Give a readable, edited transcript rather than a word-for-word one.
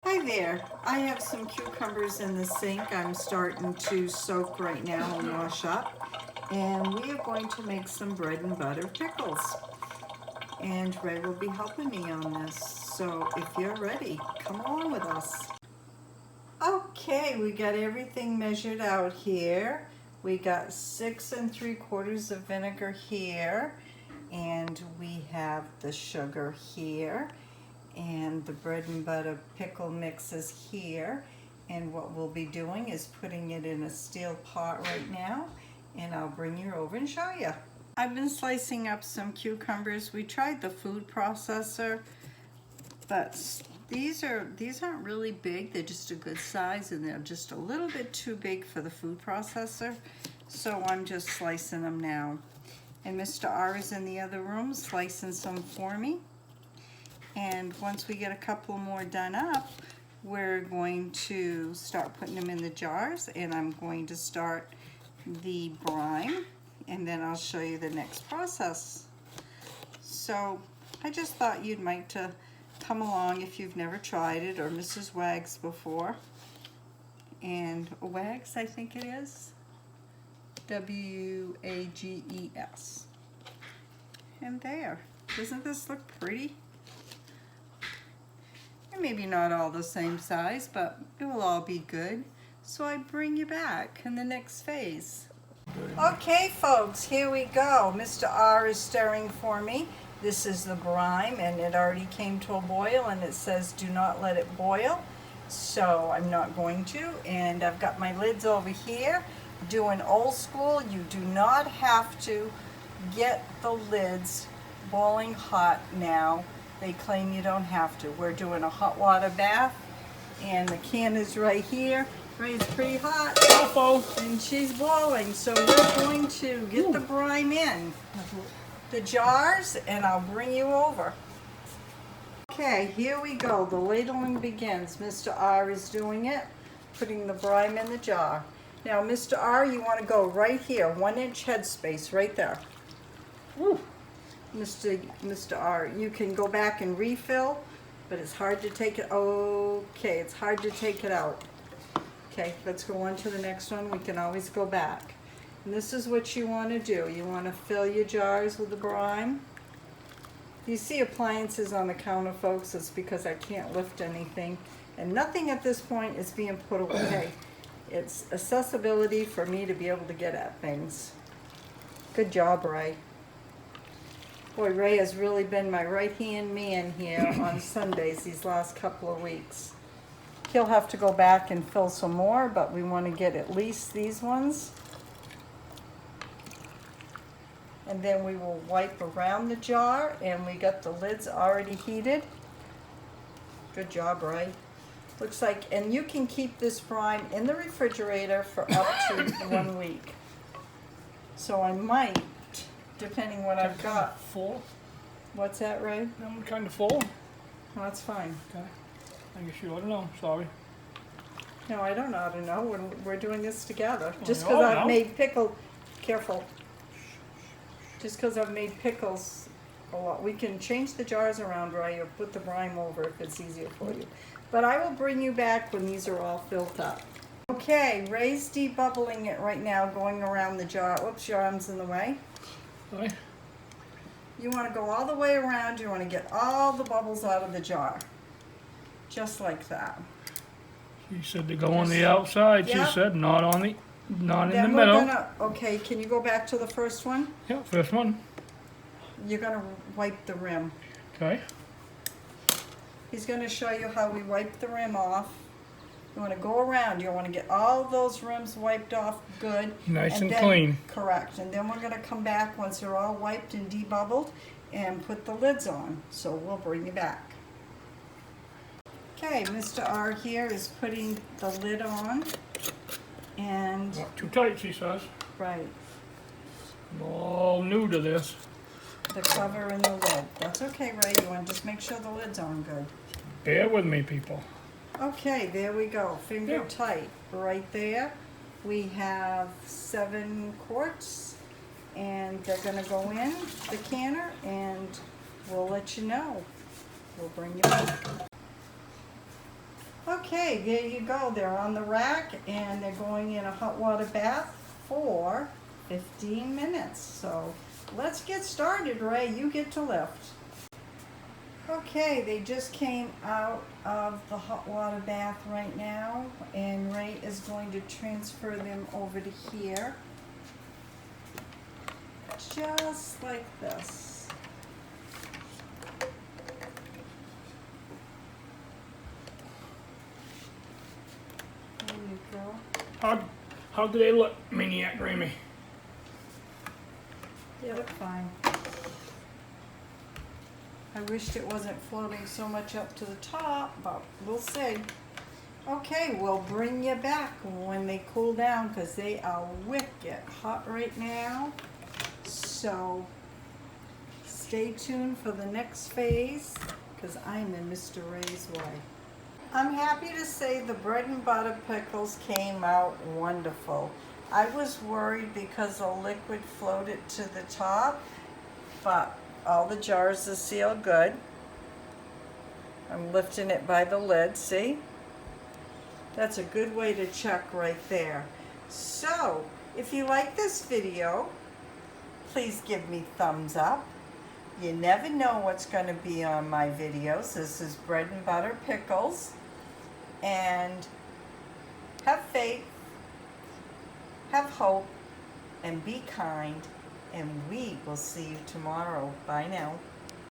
Hi there. I have some cucumbers in the sink. I'm starting to soak right now and wash up. And we are going to make some bread and butter pickles. And Ray will be helping me on this. So if you're ready, come along with us. Okay, we got everything measured out here. We got 6 3/4 of vinegar here. And we have the sugar here. And the bread and butter pickle mix is here, and what we'll be doing is putting it in a steel pot right now, and I'll bring you over and show you. I've been slicing up some cucumbers. We tried the food processor, but these aren't really big. They're just a good size, and they're just a little bit too big for the food processor, so I'm just slicing them now. And Mr. R is in the other room slicing some for me. And once we get a couple more done up, we're going to start putting them in the jars, and I'm going to start the brine, and then I'll show you the next process. So I just thought you'd like to come along if you've never tried it, or Mrs. Wags before. And Wags, I think it is. W-A-G-E-S. And there. Doesn't this look pretty? Maybe not all the same size, but it will all be good. So I bring you back in the next phase. Okay folks, here we go. Mr. R is stirring for me. This is the brine, and it already came to a boil, and it says do not let it boil. So I'm not going to, and I've got my lids over here. Doing old school, you do not have to get the lids boiling hot now. They claim you don't have to. We're doing a hot water bath, and the can is right here. Ray's pretty hot, and she's boiling. So we're going to get the brine in the jars, and I'll bring you over. Okay, here we go. The ladling begins. Mr. R is doing it, putting the brine in the jar. Now, Mr. R, you want to go right here, 1 inch headspace, right there. Woo. Mr. R, you can go back and refill, but it's hard to take it. Okay, it's hard to take it out. Okay, let's go on to the next one. We can always go back. And this is what you want to do. You want to fill your jars with the brine. You see appliances on the counter, folks. It's because I can't lift anything. And nothing at this point is being put away. It's accessibility for me to be able to get at things. Good job, Ray. Boy, Ray has really been my right-hand man here on Sundays these last couple of weeks. He'll have to go back and fill some more, but we want to get at least these ones. And then we will wipe around the jar, and we got the lids already heated. Good job, Ray. Looks like, and you can keep this brine in the refrigerator for up to 1 week. So I might, depending what I've got. Full? What's that, Ray? I'm kind of full. Oh, that's fine. Okay. I guess you ought to know. Sorry. No, I don't know how to know when we're doing this together. Well, Just you because all I've know. made careful. Just because I've made pickles a lot. We can change the jars around, Ray, or put the brine over if it's easier for you. But I will bring you back when these are all filled up. Okay, Ray's debubbling it right now, going around the jar. Oops, your arm's in the way. Sorry. You want to go all the way around. You want to get all the bubbles out of the jar. Just like that. She said to go on the outside. Yep. She said not on the, not in Then the we're middle. gonna, okay, can you go back to the first one? Yeah, first one. You're gonna wipe the rim. Okay. He's gonna show you how we wipe the rim off. You wanna go around, you wanna get all those rims wiped off good. Nice and then, clean. Correct, and then we're gonna come back once they're all wiped and debubbled and put the lids on. So we'll bring you back. Okay, Mr. R here is putting the lid on. And, Not too tight, she says. right, I'm all new to this. the cover and the lid. That's okay, Ray, you wanna just make sure the lid's on good. Bear with me, people. Okay, there we go, finger Yeah. tight. Right there, we have 7 quarts, and they're gonna go in the canner, and we'll let you know. We'll bring you back. Okay, there you go. They're on the rack and they're going in a hot water bath for 15 minutes. So let's get started, Ray. You get to lift. Okay, they just came out of the hot water bath right now, and Ray is going to transfer them over to here. Just like this. There you go. How do they look, MAINEiac, Grammie? They look fine. I wished it wasn't floating so much up to the top, but we'll see. Okay, we'll bring you back when they cool down because they are wicked hot right now. So stay tuned for the next phase because I'm in Mr. Ray's way. I'm happy to say the bread and butter pickles came out wonderful. I was worried because the liquid floated to the top, but all the jars are sealed good. I'm lifting it by the lid, see? That's a good way to check right there. So, if you like this video, please give me thumbs up. You never know what's going to be on my videos. This is bread and butter pickles. And have faith, have hope, and be kind. And we will see you tomorrow. Bye now.